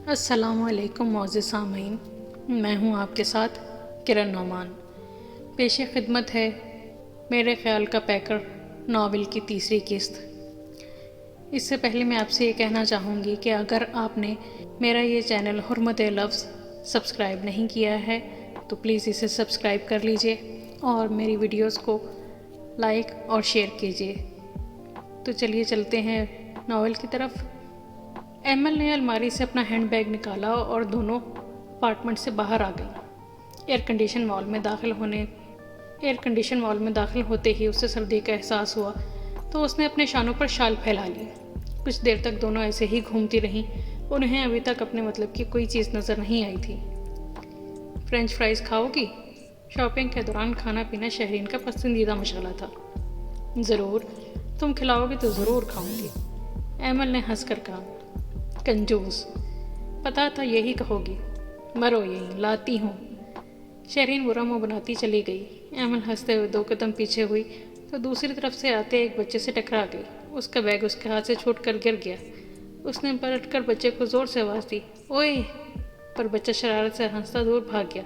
السلام علیکم معزز سامعین، میں ہوں آپ کے ساتھ کرن نعمان۔ پیش خدمت ہے میرے خیال کا پیکر ناول کی تیسری قسط۔ اس سے پہلے میں آپ سے یہ کہنا چاہوں گی کہ اگر آپ نے میرا یہ چینل حرمت لفظ سبسکرائب نہیں کیا ہے تو پلیز اسے سبسکرائب کر لیجئے اور میری ویڈیوز کو لائک اور شیئر کیجئے۔ تو چلیے چلتے ہیں ناول کی طرف۔ ایمل نے الماری سے اپنا ہینڈ بیگ نکالا اور دونوں اپارٹمنٹ سے باہر آ گئی۔ ایئر کنڈیشن وال میں داخل ہوتے ہی اسے سردی کا احساس ہوا تو اس نے اپنے شانوں پر شال پھیلا لی۔ کچھ دیر تک دونوں ایسے ہی گھومتی رہیں۔ انہیں ابھی تک اپنے مطلب کی کوئی چیز نظر نہیں آئی تھی۔ فرینچ فرائز کھاؤ گی؟ شاپنگ کے دوران کھانا پینا شہرین کا پسندیدہ مشغلہ تھا۔ ضرور، تم کھلاؤ گی تو ضرور کھاؤں گی، ایمل نے ہنس کر کہا۔ کنجوس، پتا تھا یہی کہو گی، مرو یہیں، لاتی ہوں۔ شہرین برا منہ بناتی چلی گئی۔ ایمل ہنستے ہوئے 2 قدم پیچھے ہوئی تو دوسری طرف سے آتے ایک بچے سے ٹکرا گئی۔ اس کا بیگ اس کے ہاتھ سے چھوٹ کر گر گیا۔ اس نے پلٹ کر بچے کو زور سے آواز دی، اوئے! پر بچہ شرارت سے ہنستا دور بھاگ گیا۔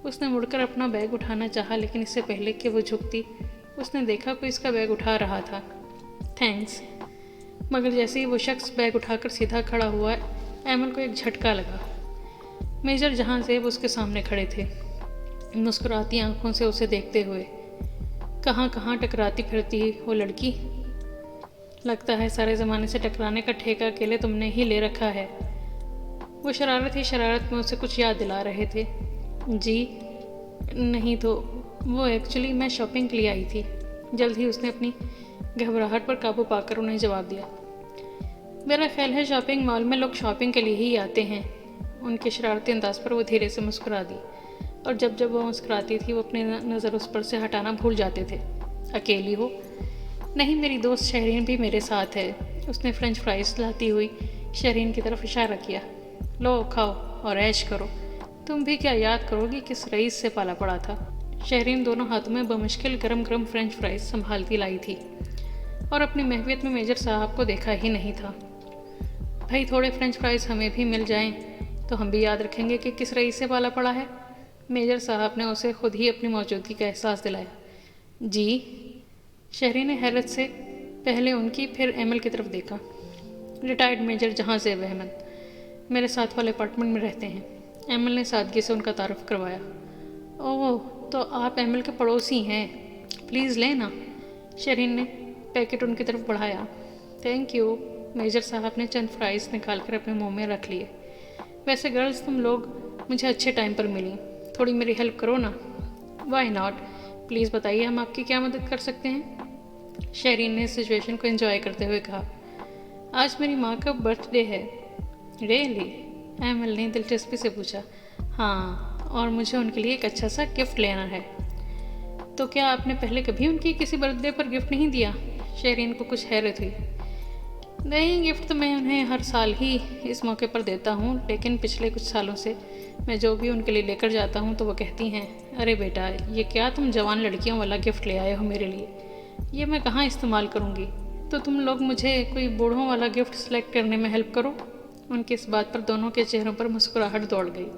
اس نے مڑ کر اپنا بیگ اٹھانا چاہا لیکن اس سے پہلے کہ وہ جھکتی اس نے دیکھا کوئی اس کا بیگ اٹھا رہا تھا۔ تھینکس۔ مگر جیسے ہی وہ شخص بیگ اٹھا کر سیدھا کھڑا ہوا، ایمل کو ایک جھٹکا لگا۔ میجر جہاں زیب اس کے سامنے کھڑے تھے، مسکراتی آنکھوں سے اسے دیکھتے ہوئے۔ کہاں کہاں ٹکراتی پھرتی وہ لڑکی، لگتا ہے سارے زمانے سے ٹکرانے کا ٹھیکہ اکیلے تم نے ہی لے رکھا ہے۔ وہ شرارت میں اسے کچھ یاد دلا رہے تھے۔ جی نہیں تو وہ ایکچولی میں شاپنگ کے لیے آئی تھی۔ جلد ہی اس نے اپنی گھبراہٹ پر قابو پا کر انہیں جواب دیا۔ میرا خیال ہے شاپنگ مال میں لوگ شاپنگ کے لیے ہی آتے ہیں۔ ان کے شرارتی انداز پر وہ دھیرے سے مسکرا دی، اور جب وہ مسکراتی تھی وہ اپنی نظر اس پر سے ہٹانا بھول جاتے تھے۔ اکیلی ہو؟ نہیں، میری دوست شہرین بھی میرے ساتھ ہے۔ اس نے فرینچ فرائز لاتی ہوئی شہرین کی طرف اشارہ کیا۔ لو کھاؤ اور عیش کرو، تم بھی کیا یاد کرو گی کس رئیس سے پالا پڑا تھا۔ شہرین دونوں ہاتھوں میں بمشکل گرم گرم فرینچ فرائز سنبھالتی لائی تھی اور اپنی محویت میں میجر صاحب کو دیکھا ہی نہیں تھا۔ بھائی تھوڑے فرینچ فرائز ہمیں بھی مل جائیں تو ہم بھی یاد رکھیں گے کہ کس رئیس سے پالا پڑا ہے۔ میجر صاحب نے اسے خود ہی اپنی موجودگی کا احساس دلایا۔ جی؟ شہرین نے حیرت سے پہلے ان کی پھر ایمل کی طرف دیکھا۔ ریٹائرڈ میجر جہاں زیب احمد میرے ساتھ والے اپارٹمنٹ میں رہتے ہیں، ایمل نے سادگی سے ان کا تعارف کروایا۔ اوہ، تو آپ ایمل کے پڑوسی ہیں، پلیز لیں نا۔ شہرین نے پیکٹ ان کی طرف بڑھایا۔ Thank you. میجر صاحب نے چند فرائز نکال کر اپنے منہ میں رکھ لیے۔ ویسے گرلز تم لوگ مجھے اچھے ٹائم پر ملی، تھوڑی میری ہیلپ کرو نا۔ وائی ناٹ، پلیز بتائیے ہم آپ کی کیا مدد کر سکتے ہیں؟ شہرین نے سچویشن کو انجوائے کرتے ہوئے کہا۔ آج میری ماں کا برتھ ڈے ہے۔ ریئلی؟ ایمل نے دلچسپی سے پوچھا۔ ہاں، اور مجھے ان کے لیے ایک اچھا سا گفٹ لینا ہے۔ تو کیا آپ نے پہلے کبھی ان کی کسی برتھ ڈے پر گفٹ نہیں دیا؟ شہرین کو کچھ حیرت ہوئی۔ نہیں، گفٹ تو میں انہیں ہر سال ہی اس موقع پر دیتا ہوں، لیکن پچھلے کچھ سالوں سے میں جو بھی ان کے لیے لے کر جاتا ہوں تو وہ کہتی ہیں، ارے بیٹا، یہ کیا تم جوان لڑکیوں والا گفٹ لے آئے ہو میرے لیے، یہ میں کہاں استعمال کروں گی؟ تو تم لوگ مجھے کوئی بوڑھوں والا گفٹ سلیکٹ کرنے میں ہیلپ کرو۔ ان کی اس بات پر دونوں کے چہروں پر مسکراہٹ دوڑ گئی۔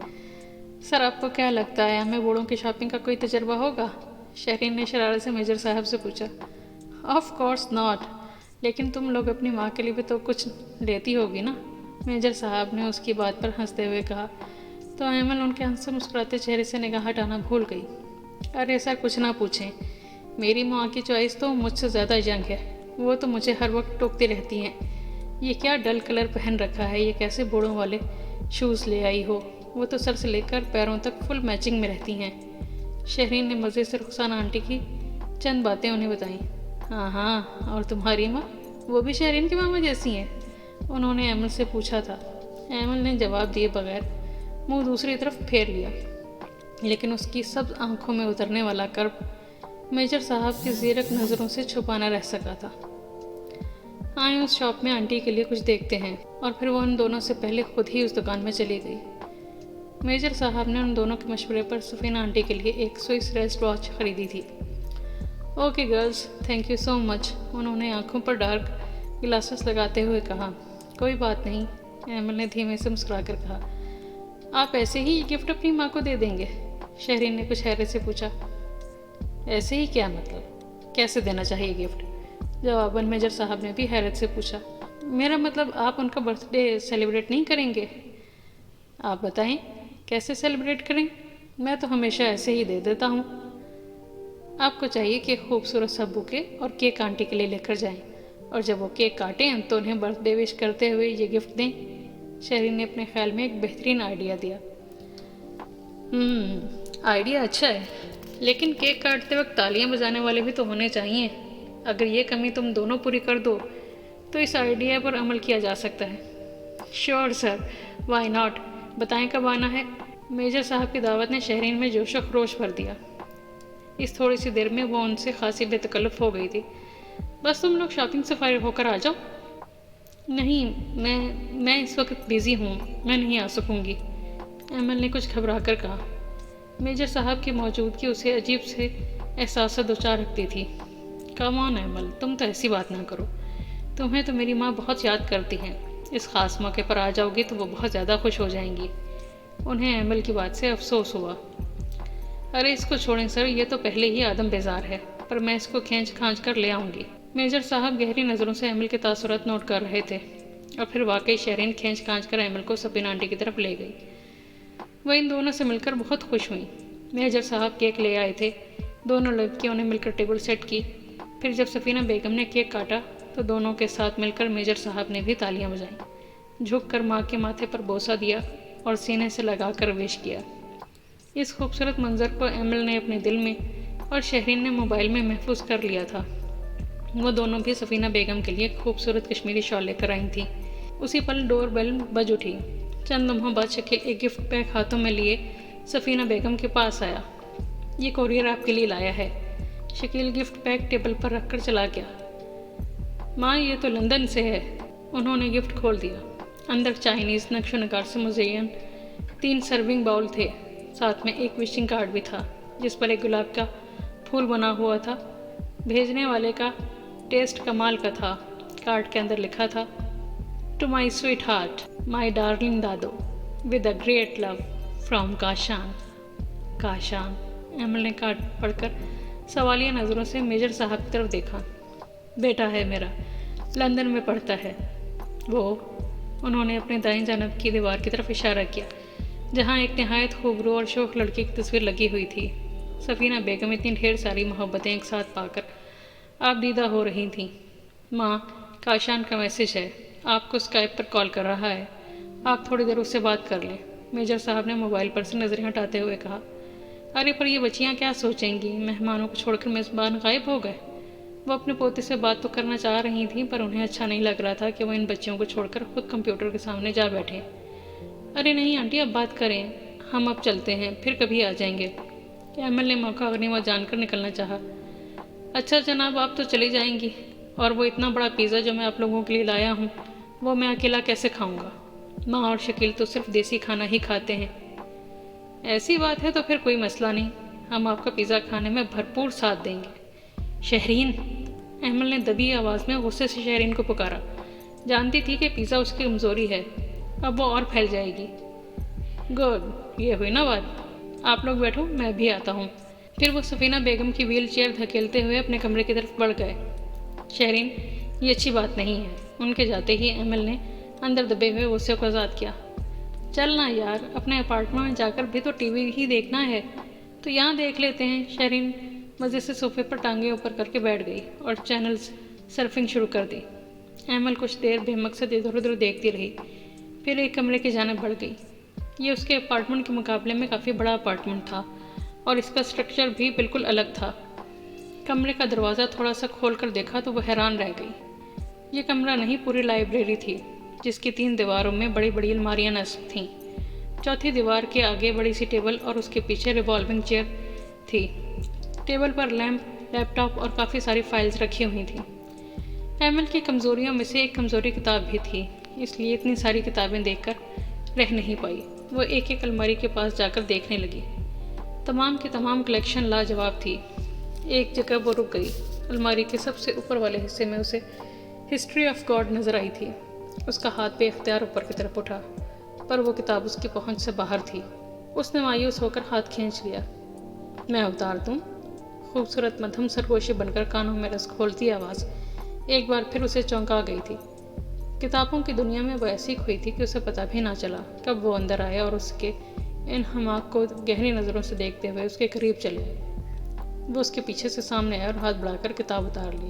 سر، آپ کو کیا لگتا ہے ہمیں بوڑھوں کی شاپنگ کا کوئی تجربہ ہوگا؟ شہرین نے شرارت سے میجر صاحب سے پوچھا۔ آف کورس ناٹ، لیکن تم لوگ اپنی ماں کے لیے بھی تو کچھ لیتی ہوگی نا؟ میجر صاحب نے اس کی بات پر ہنستے ہوئے کہا تو ایمل ان کے ہنس سے مسکراتے چہرے سے نگاہ ہٹانا بھول گئی۔ ارے سر، کچھ نہ پوچھیں، میری ماں کی چوائس تو مجھ سے زیادہ ینگ ہے، وہ تو مجھے ہر وقت ٹوکتی رہتی ہیں، یہ کیا ڈل کلر پہن رکھا ہے، یہ کیسے بوڑھوں والے شوز لے آئی ہو؟ وہ تو سر سے لے کر پیروں تک فل میچنگ میں رہتی ہیں۔ شہرین نے مزے سے رخسانہ آنٹی کی چند باتیں انہیں بتائیں۔ ہاں ہاں، اور تمہاری ماں، وہ بھی شہرین کی ماما جیسی ہیں؟ انہوں نے ایمل سے پوچھا تھا۔ ایمل نے جواب دیے بغیر منہ دوسری طرف پھیر لیا، لیکن اس کی سبز آنکھوں میں اترنے والا کرب میجر صاحب کی زیرک نظروں سے چھپا نہ رہ سکا تھا۔ آئیں اس شاپ میں آنٹی کے لیے کچھ دیکھتے ہیں، اور پھر وہ ان دونوں سے پہلے خود ہی اس دکان میں چلی گئی۔ میجر صاحب نے ان دونوں کے مشورے پر سفینہ آنٹی کے لیے ایک سوئس ریسٹ واچ خریدی تھی۔ Okay girls, thank you so much, انہوں نے آنکھوں پر ڈارک گلاسز لگاتے ہوئے کہا۔ کوئی بات نہیں، ایمل نے دھیمے سے مسکرا کر کہا۔ آپ ایسے ہی یہ گفٹ اپنی ماں کو دے دیں گے؟ شہرین نے کچھ حیرت سے پوچھا۔ ایسے ہی کیا مطلب؟ کیسے دینا چاہیے گفٹ؟ جواباً میجر صاحب نے بھی حیرت سے پوچھا۔ میرا مطلب آپ ان کا برتھ ڈے سیلیبریٹ نہیں کریں گے؟ آپ بتائیں کیسے سیلیبریٹ کریں؟ میں تو ہمیشہ ایسے ہی دے دیتا ہوں۔ آپ کو چاہیے کہ خوبصورت سا بوکے اور کیک آنٹی کے لیے لے کر جائیں، اور جب وہ کیک کاٹیں تو انہیں برتھ ڈے وش کرتے ہوئے یہ گفٹ دیں۔ شہرین نے اپنے خیال میں ایک بہترین آئیڈیا دیا۔ آئیڈیا اچھا ہے، لیکن کیک کاٹتے وقت تالیاں بجانے والے بھی تو ہونے چاہیے۔ اگر یہ کمی تم دونوں پوری کر دو تو اس آئیڈیا پر عمل کیا جا سکتا ہے۔ Sure sir, why not? بتائیں کب آنا ہے؟ میجر صاحب کی دعوت نے شہرین میں جوش و خروش بھر دیا۔ اس تھوڑی سی دیر میں وہ ان سے خاصی بے تکلف ہو گئی تھی۔ بس تم لوگ شاپنگ سے فارغ ہو کر آ جاؤ۔ نہیں، میں اس وقت بیزی ہوں، میں نہیں آ سکوں گی، ایمل نے کچھ گھبرا کر کہا۔ میجر صاحب کی موجودگی اسے عجیب سے احساس سے دوچار رکھتی تھی۔ کم آن ایمل، تم تو ایسی بات نہ کرو، تمہیں تو میری ماں بہت یاد کرتی ہیں، اس خاص موقع پر آ جاؤ گی تو وہ بہت زیادہ خوش ہو جائیں گی۔ انہیں ایمل کی بات سے افسوس ہوا۔ ارے اس کو چھوڑیں سر، یہ تو پہلے ہی آدم بیزار ہے، پر میں اس کو کھینچ کھانچ کر لے آؤں گی۔ میجر صاحب گہری نظروں سے ایمل کے تاثرات نوٹ کر رہے تھے، اور پھر واقعی شہرین کھینچ کھانچ کر ایمل کو سفینہ آنٹی کی طرف لے گئی۔ وہ ان دونوں سے مل کر بہت خوش ہوئیں۔ میجر صاحب کیک لے آئے تھے، دونوں لڑکیوں نے مل کر ٹیبل سیٹ کی۔ پھر جب سفینہ بیگم نے کیک کاٹا تو دونوں کے ساتھ مل کر میجر صاحب نے بھی تالیاں بجائیں، جھک کر ماں کے ماتھے پر بوسہ دیا اور سینے سے لگا کر وش کیا۔ اس خوبصورت منظر کو ایمل نے اپنے دل میں اور شہرین نے موبائل میں محفوظ کر لیا تھا۔ وہ دونوں بھی سفینہ بیگم کے لیے ایک خوبصورت کشمیری شال لے کر آئی تھیں۔ اسی پل ڈور بیل بج اٹھی۔ چند لمحوں بعد شکیل ایک گفٹ پیک ہاتھوں میں لیے سفینہ بیگم کے پاس آیا۔ یہ کوریئر آپ کے لیے لایا ہے۔ شکیل گفٹ پیک ٹیبل پر رکھ کر چلا گیا۔ ماں، یہ تو لندن سے ہے۔ انہوں نے گفٹ کھول دیا۔ اندر چائنیز نقش و نگار سے مزین 3 سرونگ باؤل تھے، ساتھ میں ایک وشنگ کارڈ بھی تھا جس پر ایک گلاب کا پھول بنا ہوا تھا۔ بھیجنے والے کا ٹیسٹ کمال کا تھا۔ کارڈ کے اندر لکھا تھا، to my sweetheart, my darling دادو، with a great love from Kashan. Kashan? Emal نے کارڈ پڑھ کر سوالیہ نظروں سے میجر صاحب کی طرف دیکھا۔ بیٹا ہے میرا، لندن میں پڑھتا ہے وہ۔ انہوں نے اپنے دائیں جانب کی دیوار کی طرف اشارہ کیا، جہاں ایک نہایت خوبرو اور شوخ لڑکی کی تصویر لگی ہوئی تھی۔ سفینہ بیگم اتنی ڈھیر ساری محبتیں ایک ساتھ پا کر آبدیدہ ہو رہی تھیں۔ ماں، کاشان کا میسج ہے، آپ کو اسکائپ پر کال کر رہا ہے، آپ تھوڑی دیر اس سے بات کر لیں۔ میجر صاحب نے موبائل پر سے نظریں ہٹاتے ہوئے کہا۔ ارے پر یہ بچیاں کیا سوچیں گی؟ مہمانوں کو چھوڑ کر میزبان غائب ہو گئے۔ وہ اپنے پوتے سے بات تو کرنا چاہ رہی تھیں، پر انہیں اچھا نہیں لگ رہا تھا کہ وہ ان بچیوں کو چھوڑ کر خود کمپیوٹر کے سامنے جا بیٹھے۔ ارے نہیں آنٹی، اب بات کریں، ہم اب چلتے ہیں، پھر کبھی آ جائیں گے۔ ایمل نے موقع غنیمت جان کر نکلنا چاہا۔ اچھا جناب، آپ تو چلی جائیں گی، اور وہ اتنا بڑا پیزا جو میں آپ لوگوں کے لیے لایا ہوں وہ میں اکیلا کیسے کھاؤں گا؟ ماں اور شکیل تو صرف دیسی کھانا ہی کھاتے ہیں۔ ایسی بات ہے تو پھر کوئی مسئلہ نہیں، ہم آپ کا پیزا کھانے میں بھرپور ساتھ دیں گے۔ شہرین! ایمل نے دبی آواز میں غصے سے شہرین کو پکارا۔ جانتی تھی کہ پیزا اس کی کمزوری ہے، اب وہ اور پھیل جائے گی۔ گڈ، یہ ہوئی نا بات، آپ لوگ بیٹھو، میں بھی آتا ہوں۔ پھر وہ سفینہ بیگم کی ویل چیئر دھکیلتے ہوئے اپنے کمرے کی طرف بڑھ گئے۔ شہرین، یہ اچھی بات نہیں ہے۔ ان کے جاتے ہی ایمل نے اندر دبے ہوئے غصے کو آزاد کیا۔ چلنا یار، اپنے اپارٹمنٹ میں جا کر بھی تو ٹی وی ہی دیکھنا ہے، تو یہاں دیکھ لیتے ہیں۔ شہرین مزے سے صوفے پر ٹانگیں اوپر کر کے بیٹھ گئی اور چینلز سرفنگ شروع کر دی۔ ایمل کچھ دیر بے مقصد ادھر ادھر دیکھتی رہی، پھر ایک کمرے کی جانب بڑھ گئی۔ یہ اس کے اپارٹمنٹ کے مقابلے میں کافی بڑا اپارٹمنٹ تھا، اور اس کا اسٹرکچر بھی بالکل الگ تھا۔ کمرے کا دروازہ تھوڑا سا کھول کر دیکھا تو وہ حیران رہ گئی۔ یہ کمرہ نہیں، پوری لائبریری تھی، جس کی 3 دیواروں میں بڑی بڑی الماریاں نصب تھیں۔ چوتھی دیوار کے آگے بڑی سی ٹیبل اور اس کے پیچھے ریوالونگ چیئر تھی۔ ٹیبل پر لیمپ، لیپ ٹاپ اور کافی ساری فائلز رکھی ہوئی تھیں۔ ایمل کی کمزوریوں میں سے ایک کمزوری کتاب بھی تھی، اس لیے اتنی ساری کتابیں دیکھ کر رہ نہیں پائی۔ وہ ایک ایک الماری کے پاس جا کر دیکھنے لگی۔ تمام کی تمام کلیکشن لاجواب تھی۔ ایک جگہ وہ رک گئی۔ الماری کے سب سے اوپر والے حصے میں اسے ہسٹری آف گاڈ نظر آئی تھی۔ اس کا ہاتھ بے اختیار اوپر کی طرف اٹھا، پر وہ کتاب اس کی پہنچ سے باہر تھی۔ اس نے مایوس ہو کر ہاتھ کھینچ لیا۔ میں اتار دوں؟ خوبصورت مدھم سرگوشی بن کر کانوں میں رس کھولتی آواز ایک بار پھر اسے چونکا گئی تھی۔ کتابوں کی دنیا میں وہ ایسی کھوئی تھی کہ اسے پتہ بھی نہ چلا کب وہ اندر آیا اور اس کے ان حماق کو گہری نظروں سے دیکھتے ہوئے اس کے قریب چلے۔ وہ اس کے پیچھے سے سامنے آیا اور ہاتھ بڑھا کر کتاب اتار لی۔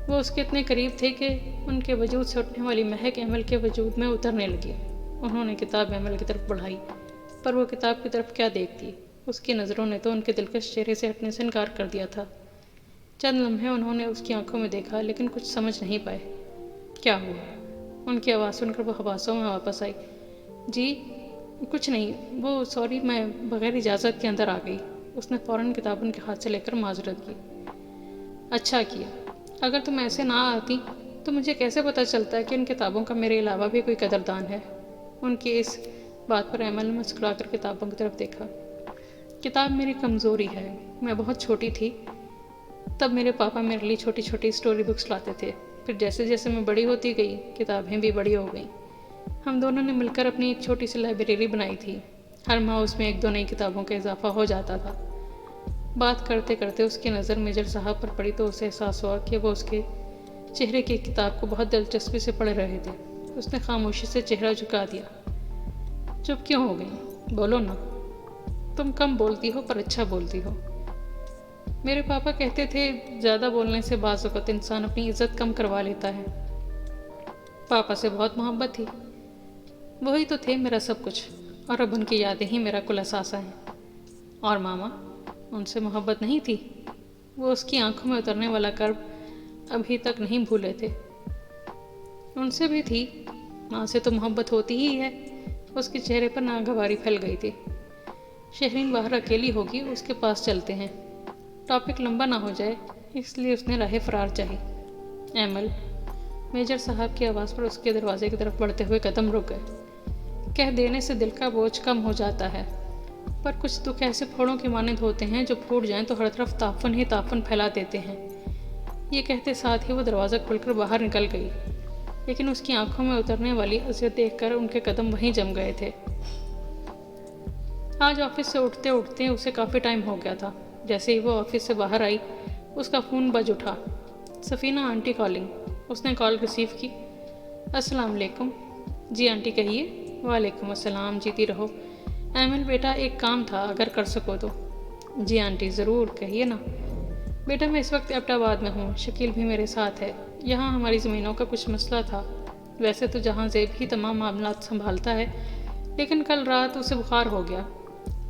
وہ اس کے اتنے قریب تھے کہ ان کے وجود سے اٹھنے والی مہک ایمل کے وجود میں اترنے لگی۔ انہوں نے کتاب ایمل کی طرف بڑھائی، پر وہ کتاب کی طرف کیا دیکھتی؟ اس کی نظروں نے تو ان کے دلکش چہرے سے ہٹنے سے انکار کر دیا تھا۔ چند لمحے انہوں نے اس کی آنکھوں میں دیکھا، لیکن کچھ سمجھ نہیں پائے۔ کیا ہوا؟ ان کی آواز سن کر وہ حواسوں میں واپس آئی۔ جی کچھ نہیں، وہ سوری، میں بغیر اجازت کے اندر آ گئی۔ اس نے فوراً کتاب ان کے ہاتھ سے لے کر معذرت کی۔ اچھا کیا، اگر تم ایسے نہ آتی تو مجھے کیسے پتہ چلتا کہ ان کتابوں کا میرے علاوہ بھی کوئی قدردان ہے؟ ان کی اس بات پر ایمل نے مسکرا کر کتابوں کی طرف دیکھا۔ کتاب میری کمزوری ہے۔ میں بہت چھوٹی تھی تب میرے پاپا میرے لیے چھوٹی چھوٹی اسٹوری بکس لاتے تھے، پھر جیسے جیسے میں بڑی ہوتی گئی کتابیں بھی بڑی ہو گئیں۔ ہم دونوں نے مل کر اپنی ایک چھوٹی سی لائبریری بنائی تھی۔ ہر ماہ اس میں 1-2 نئی کتابوں کا اضافہ ہو جاتا تھا۔ بات کرتے کرتے اس کی نظر میجر صاحب پر پڑی تو اسے احساس ہوا کہ وہ اس کے چہرے کی کتاب کو بہت دلچسپی سے پڑھ رہے تھے۔ اس نے خاموشی سے چہرہ جھکا دیا۔ چپ کیوں ہو گئی؟ بولو نا۔ تم کم بولتی ہو پر اچھا بولتی ہو۔ میرے پاپا کہتے تھے زیادہ بولنے سے بعض اوقات انسان اپنی عزت کم کروا لیتا ہے۔ پاپا سے بہت محبت تھی، وہی تو تھے میرا سب کچھ، اور اب ان کی یادیں ہی میرا کل اثاثہ ہیں۔ اور ماما، ان سے محبت نہیں تھی؟ وہ اس کی آنکھوں میں اترنے والا کرب ابھی تک نہیں بھولے تھے۔ ان سے بھی تھی، ماں سے تو محبت ہوتی ہی ہے۔ اس کے چہرے پر ناگواری پھیل گئی تھی۔ شہرین باہر اکیلی ہوگی، اس کے پاس چلتے ہیں۔ ٹاپک لمبا نہ ہو جائے، اس لیے اس نے راہ فرار چاہی۔ ایمل، میجر صاحب کی آواز پر اس کے دروازے کی طرف بڑھتے ہوئے قدم رک گئے۔ کہہ دینے سے دل کا بوجھ کم ہو جاتا ہے، پر کچھ دکھ ایسے پھوڑوں کے مانند ہوتے ہیں جو پھوٹ جائیں تو ہر طرف تعفن ہی تعفن پھیلا دیتے ہیں۔ یہ کہتے ساتھ ہی وہ دروازہ کھول کر باہر نکل گئی، لیکن اس کی آنکھوں میں اترنے والی اذیت دیکھ کر ان کے قدم وہیں جم گئے تھے۔ آج آفس سے اٹھتے اٹھتے اسے کافی ٹائم ہو گیا تھا۔ جیسے ہی وہ آفس سے باہر آئی، اس کا فون بج اٹھا۔ سفینہ آنٹی کالنگ۔ اس نے کال ریسیو کی۔ السلام علیکم۔ جی آنٹی کہیے۔ وعلیکم السلام، جیتی رہو۔ ایمل بیٹا، ایک کام تھا، اگر کر سکو تو۔ جی آنٹی ضرور، کہیے نا۔ بیٹا میں اس وقت ایبٹ آباد میں ہوں، شکیل بھی میرے ساتھ ہے۔ یہاں ہماری زمینوں کا کچھ مسئلہ تھا۔ ویسے تو جہاں زیب ہی تمام معاملات سنبھالتا ہے، لیکن کل رات اسے بخار ہو گیا۔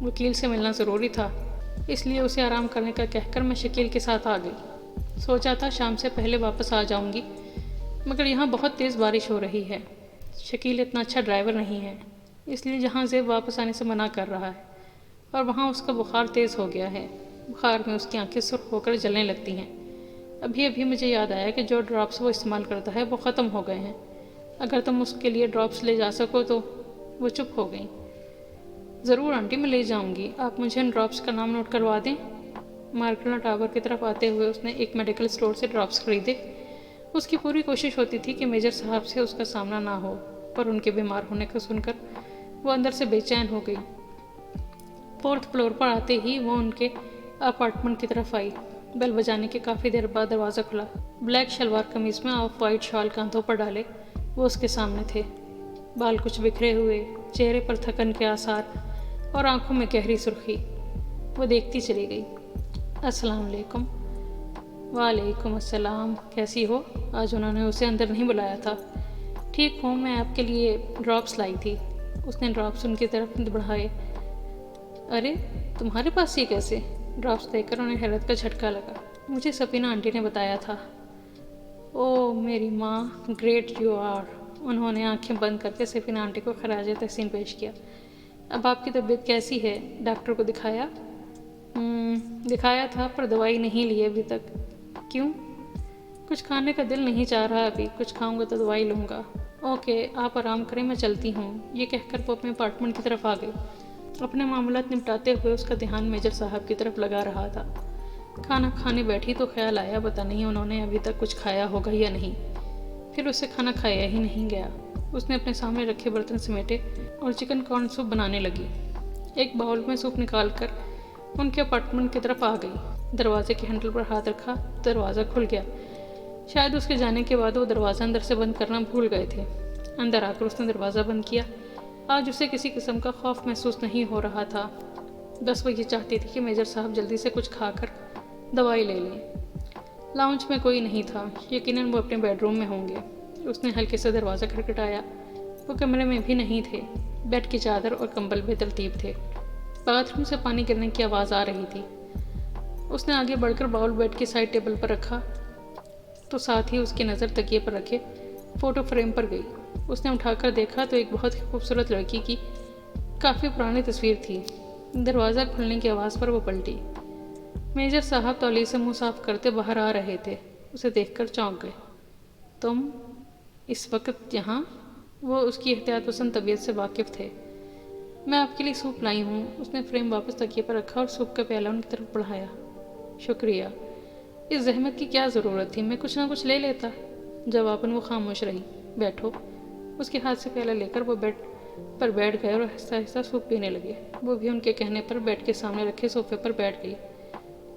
وکیل سے ملنا ضروری تھا، اس لیے اسے آرام کرنے کا کہہ کر میں شکیل کے ساتھ آ گئی۔ سوچا تھا شام سے پہلے واپس آ جاؤں گی، مگر یہاں بہت تیز بارش ہو رہی ہے۔ شکیل اتنا اچھا ڈرائیور نہیں ہے، اس لیے جہاں زیب واپس آنے سے منع کر رہا ہے، اور وہاں اس کا بخار تیز ہو گیا ہے۔ بخار میں اس کی آنکھیں سرخ ہو کر جلنے لگتی ہیں۔ ابھی مجھے یاد آیا کہ جو ڈراپس وہ استعمال کرتا ہے وہ ختم ہو گئے ہیں۔ اگر تم اس کے لیے ڈراپس لے جا سکو تو۔ وہ چپ ہو گئیں۔ ضرور آنٹی، میں لے جاؤں گی، آپ مجھے ان ڈراپس کا نام نوٹ کروا دیں۔ مارکلہ ٹاور کی طرف آتے ہوئے اس نے ایک میڈیکل اسٹور سے ڈراپس خریدے۔ اس کی پوری کوشش ہوتی تھی کہ میجر صاحب سے اس کا سامنا نہ ہو، پر ان کے بیمار ہونے کا سن کر وہ اندر سے بے چین ہو گئی۔ 4تھ فلور پر آتے ہی وہ ان کے اپارٹمنٹ کی طرف آئی۔ بیل بجانے کے کافی دیر بعد دروازہ کھلا۔ بلیک شلوار قمیض میں آف وائٹ شال کاندھوں پر ڈالے وہ اس کے سامنے تھے۔ بال کچھ بکھرے ہوئے، چہرے پر تھکن کے آثار اور آنکھوں میں گہری سرخی۔ وہ دیکھتی چلی گئی۔ السلام علیکم۔ وعلیکم السلام، کیسی ہو؟ آج انہوں نے اسے اندر نہیں بلایا تھا۔ ٹھیک ہوں، میں آپ کے لیے ڈراپس لائی تھی۔ اس نے ڈراپس ان کی طرف بڑھائے۔ ارے تمہارے پاس یہ کیسے؟ ڈراپس دیکھ کر انہیں حیرت کا جھٹکا لگا۔ مجھے سفینہ آنٹی نے بتایا تھا۔ او میری ماں، گریٹ یو آر۔ انہوں نے آنکھیں بند کر کے سفینہ آنٹی کو خراج تحسین پیش کیا۔ اب آپ کی طبیعت کیسی ہے؟ ڈاکٹر کو دکھایا؟ دکھایا تھا، پر دوائی نہیں لی ابھی تک۔ کیوں؟ کچھ کھانے کا دل نہیں چاہ رہا ابھی، کچھ کھاؤں گا تو دوائی لوں گا۔ اوکے، آپ آرام کریں، میں چلتی ہوں۔ یہ کہہ کر وہ اپنے اپارٹمنٹ کی طرف آ گئی۔ اپنے معاملات نپٹاتے ہوئے اس کا دھیان میجر صاحب کی طرف لگا رہا تھا۔ کھانا کھانے بیٹھی تو خیال آیا پتہ نہیں انہوں نے ابھی تک کچھ کھایا ہوگا یا نہیں۔ پھر اسے کھانا کھایا ہی نہیں گیا۔ اس نے اپنے سامنے رکھے برتن سمیٹے اور چکن کارن سوپ بنانے لگی۔ ایک باؤل میں سوپ نکال کر ان کے اپارٹمنٹ کی طرف آ گئی۔ دروازے کے ہینڈل پر ہاتھ رکھا، دروازہ کھل گیا۔ شاید اس کے جانے کے بعد وہ دروازہ اندر سے بند کرنا بھول گئے تھے۔ اندر آ کر اس نے دروازہ بند کیا۔ آج اسے کسی قسم کا خوف محسوس نہیں ہو رہا تھا، بس وہ یہ چاہتی تھی کہ میجر صاحب جلدی سے کچھ کھا کر دوائی لے لیں۔ لاؤنج میں کوئی نہیں تھا، یقیناً وہ اپنے بیڈ روم میں ہوں گے۔ اس نے ہلکے سے دروازہ کھٹکھٹایا۔ وہ کمرے میں بھی نہیں تھے۔ بیڈ کی چادر اور کمبل بے ترتیب تھے۔ باتھ روم سے پانی گرنے کی آواز آ رہی تھی۔ اس نے آگے بڑھ کر باؤل بیڈ کی سائڈ ٹیبل پر رکھا تو ساتھ ہی اس کی نظر تکیے پر رکھے فوٹو فریم پر گئی۔ اس نے اٹھا کر دیکھا تو ایک بہت ہی خوبصورت لڑکی کی کافی پرانی تصویر تھی۔ دروازہ کھلنے کی آواز پر وہ پلٹی۔ میجر صاحب تولیے سے منہ صاف کرتے باہر آ رہے تھے۔ اسے دیکھ کر چونک گئے۔ تم اس وقت یہاں؟ وہ اس کی احتیاط پسند طبیعت سے واقف تھے۔ میں آپ کے لیے سوپ لائی ہوں۔ اس نے فریم واپس تکیے پر رکھا اور سوپ کا پیالہ ان کی طرف بڑھایا۔ شکریہ، اس زحمت کی کیا ضرورت تھی، میں کچھ نہ کچھ لے لیتا۔ جواباً وہ خاموش رہی۔ بیٹھو۔ اس کے ہاتھ سے پیالہ لے کر وہ بیڈ پر بیٹھ گئے اور آہستہ آہستہ سوپ پینے لگے۔ وہ بھی ان کے کہنے پر بیڈ کے سامنے رکھے صوفے پر بیٹھ گئی۔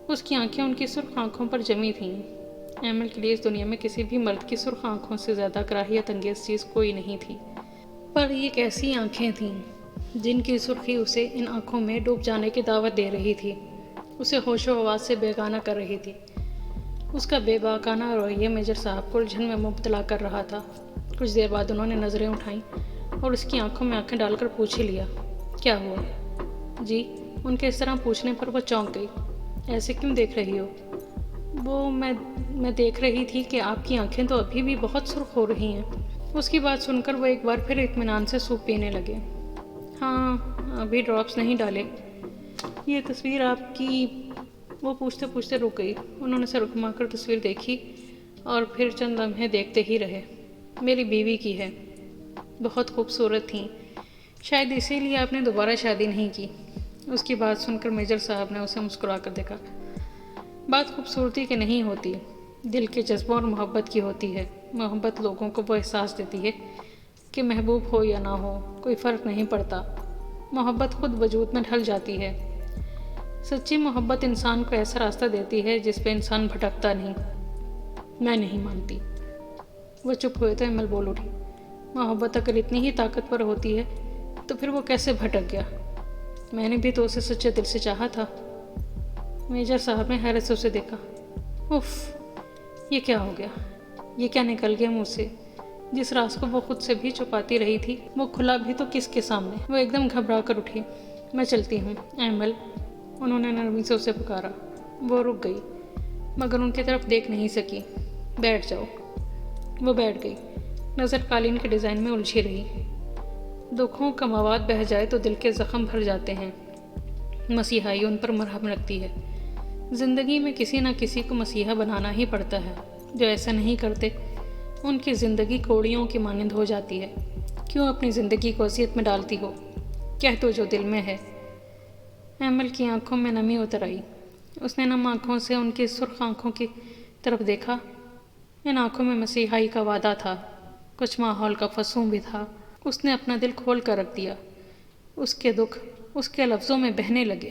اس کی آنکھیں ان کی سرخ آنکھوں پر جمی تھیں۔ ایمل کے لیے اس دنیا میں کسی بھی مرد کی سرخ آنکھوں سے زیادہ کراہیت انگیز چیز کوئی نہیں تھی، پر یہ کیسی آنکھیں تھیں جن کی سرخی اسے ان آنکھوں میں ڈوب جانے کی دعوت دے رہی تھی، اسے ہوش و حواس سے بیگانہ کر رہی تھی۔ اس کا بے باکانہ رویہ میجر صاحب کو الجھن میں مبتلا کر رہا تھا۔ کچھ دیر بعد انہوں نے نظریں اٹھائیں اور اس کی آنکھوں میں آنکھیں ڈال کر پوچھ ہی لیا، کیا ہوا؟ جی، ان کے اس طرح پوچھنے پر وہ چونک گئی۔ ایسے کیوں دیکھ رہی ہو؟ وہ میں دیکھ رہی تھی کہ آپ کی آنکھیں تو ابھی بھی بہت سرخ ہو رہی ہیں۔ اس کی بات سن کر وہ ایک بار پھر اطمینان سے سوپ پینے لگے۔ ہاں، ابھی ڈراپس نہیں ڈالے۔ یہ تصویر آپ کی؟ وہ پوچھتے پوچھتے رک گئی۔ انہوں نے سر گھما کر تصویر دیکھی اور پھر چند لمحے دیکھتے ہی رہے۔ میری بیوی کی ہے، بہت خوبصورت تھیں، شاید اسی لیے آپ نے دوبارہ شادی نہیں کی۔ اس کی بات سن کر میجر صاحب نے اسے مسکرا کر دیکھا۔ بات خوبصورتی کی نہیں ہوتی، دل کے جذبوں اور محبت کی ہوتی ہے۔ محبت لوگوں کو وہ احساس دیتی ہے کہ محبوب ہو یا نہ ہو کوئی فرق نہیں پڑتا، محبت خود وجود میں ڈھل جاتی ہے۔ سچی محبت انسان کو ایسا راستہ دیتی ہے جس پہ انسان بھٹکتا نہیں۔ میں نہیں مانتی۔ وہ چپ ہوئے تو ایمل بول اٹھی، محبت اگر اتنی ہی طاقتور ہوتی ہے تو پھر وہ کیسے بھٹک گیا؟ میں نے بھی تو اسے سچے دل سے چاہا تھا۔ میجر صاحب نے حیرت سے اسے دیکھا۔ اف، یہ کیا ہو گیا؟ یہ کیا نکل گیا منہ سے؟ جس راز کو وہ خود سے بھی چھپاتی رہی تھی وہ کھلا بھی تو کس کے سامنے؟ وہ ایک دم گھبرا کر اٹھی۔ میں چلتی ہوں ایمل، انہوں نے نرمی سے اسے پکارا۔ وہ رک گئی مگر ان کی طرف دیکھ نہیں سکی۔ بیٹھ جاؤ۔ وہ بیٹھ گئی، نظر قالین کے ڈیزائن میں الجھی رہی۔ دکھوں کا مواد بہہ جائے تو دل کے زخم بھر جاتے ہیں، مسیحائی ان پر مرہم رکھتی ہے۔ زندگی میں کسی نہ کسی کو مسیحا بنانا ہی پڑتا ہے۔ جو ایسا نہیں کرتے ان کی زندگی کوڑیوں کی مانند ہو جاتی ہے۔ کیوں اپنی زندگی کو اذیت میں ڈالتی ہو؟ کہہ دو جو دل میں ہے۔ ایمل کی آنکھوں میں نمی اتر آئی۔ اس نے نم آنکھوں سے ان کی سرخ آنکھوں کی طرف دیکھا۔ ان آنکھوں میں مسیحائی کا وعدہ تھا، کچھ ماحول کا فسوں بھی تھا۔ اس نے اپنا دل کھول کر رکھ دیا۔ اس کے دکھ اس کے لفظوں میں بہنے لگے۔